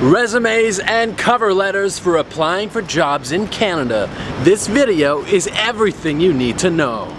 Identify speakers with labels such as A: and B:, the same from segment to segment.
A: Resumes and cover letters for applying for jobs in Canada. This video is everything you need to know.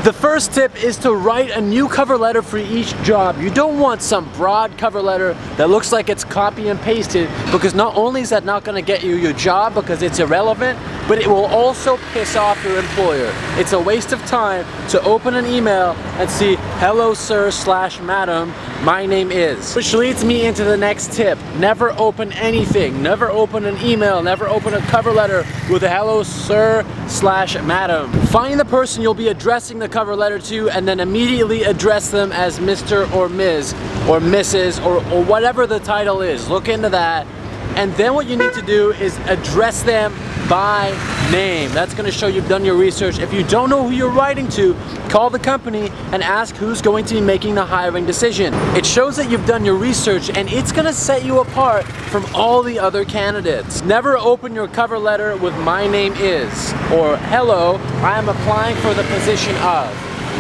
A: The first tip is to write a new cover letter for each job. You don't want some broad cover letter that looks like it's copy and pasted, because not only is that not going to get you your job because it's irrelevant, but it will also piss off your employer. It's a waste of time to open an email and see, "Hello sir/madam, my name is." Which leads me into the next tip. Never open anything. Never open an email. Never open a cover letter with a "Hello sir/madam." Find the person you'll be addressing the cover letter to and then immediately address them as Mr. or Ms. or Mrs. or whatever the title is. Look into that. And then what you need to do is address them by name. That's going to show you've done your research. If you don't know who you're writing to, call the company and ask who's going to be making the hiring decision. It shows that you've done your research, and it's going to set you apart from all the other candidates. Never open your cover letter with "my name is" or "hello, I am applying for the position of."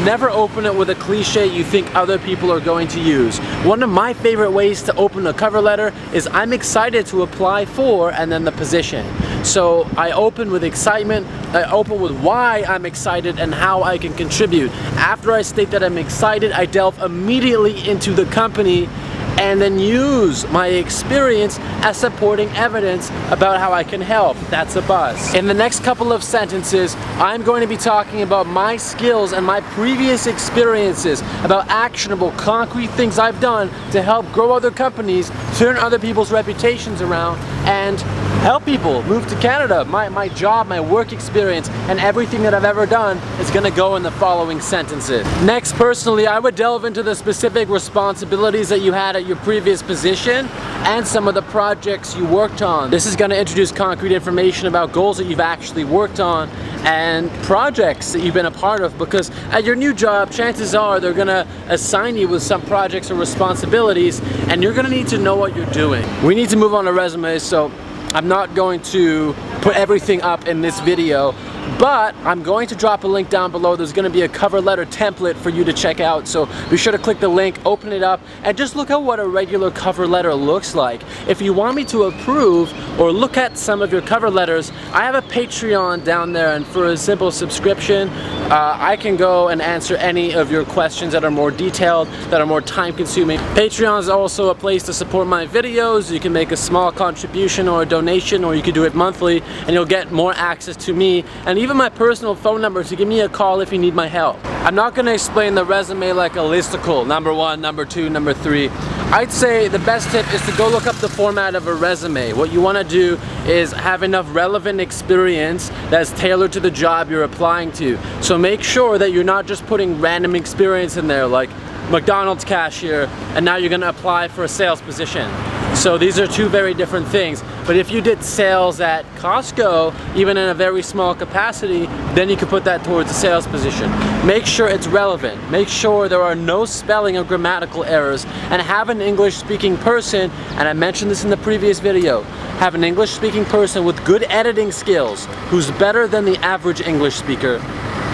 A: Never open it with a cliche you think other people are going to use. One of my favorite ways to open a cover letter is "I'm excited to apply for" and then the position. So I open with excitement, I open with why I'm excited and how I can contribute. After I state that I'm excited, I delve immediately into the company and then use my experience as supporting evidence about how I can help. That's a buzz. In the next couple of sentences, I'm going to be talking about my skills and my previous experiences, about actionable, concrete things I've done to help grow other companies, turn other people's reputations around, and help people move to Canada. My job, my work experience, and everything that I've ever done is going to go in the following sentences. Next, personally, I would delve into the specific responsibilities that you had at your previous position and some of the projects you worked on. This is going to introduce concrete information about goals that you've actually worked on and projects that you've been a part of, because at your new job, chances are they're going to assign you with some projects or responsibilities, and you're going to need to know what you're doing. We need to move on to resumes, so I'm not going to put everything up in this video, but I'm going to drop a link down below. There's going to be a cover letter template for you to check out, so be sure to click the link, open it up, and just look at what a regular cover letter looks like. If you want me to approve or look at some of your cover letters, I have a Patreon down there, and for a simple subscription, I can go and answer any of your questions that are more detailed, that are more time-consuming. Patreon is also a place to support my videos. You can make a small contribution or a donation, or you can do it monthly, and you'll get more access to me and even my personal phone number to give me a call if you need my help. I'm not going to explain the resume like a listicle, number 1, number 2, number 3. I'd say the best tip is to go look up the format of a resume. What you want to do is have enough relevant experience that's tailored to the job you're applying to. So make sure that you're not just putting random experience in there, like McDonald's cashier, and now you're going to apply for a sales position. So these are two very different things. But if you did sales at Costco, even in a very small capacity, then you could put that towards a sales position. Make sure it's relevant. Make sure there are no spelling or grammatical errors, and have an English-speaking person, and I mentioned this in the previous video, have an English-speaking person with good editing skills, who's better than the average English speaker,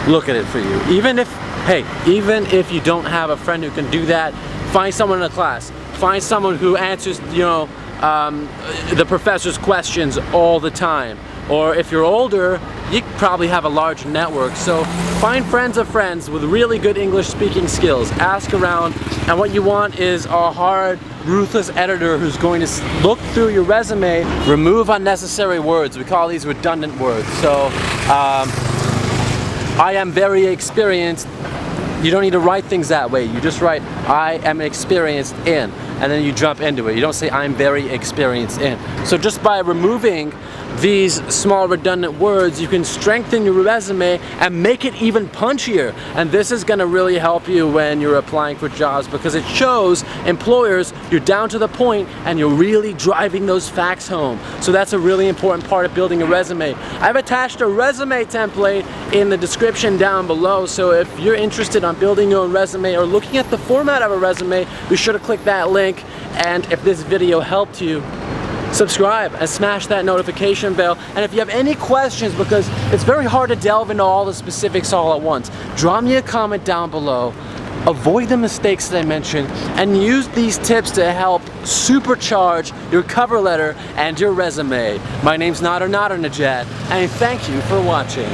A: look at it for you. Even if you don't have a friend who can do that, find someone in a class. Find someone who answers, the professor's questions all the time. Or if you're older, you probably have a large network. So find friends of friends with really good English speaking skills. Ask around, and what you want is a hard, ruthless editor who's going to look through your resume, remove unnecessary words. We call these redundant words. So I am very experienced. You don't need to write things that way. You just write, "I am experienced in," and then you jump into it. You don't say, "I'm very experienced in." So just by removing these small redundant words, you can strengthen your resume and make it even punchier. And this is going to really help you when you're applying for jobs, because it shows employers you're down to the point and you're really driving those facts home. So that's a really important part of building a resume. I've attached a resume template in the description down below, so if you're interested on building your own resume or looking at the format of a resume, be sure to click that link. And if this video helped you, subscribe and smash that notification bell. And if you have any questions, because it's very hard to delve into all the specifics all at once, drop me a comment down below. Avoid the mistakes that I mentioned and use these tips to help supercharge your cover letter and your resume. My name's Nadernejad, and thank you for watching.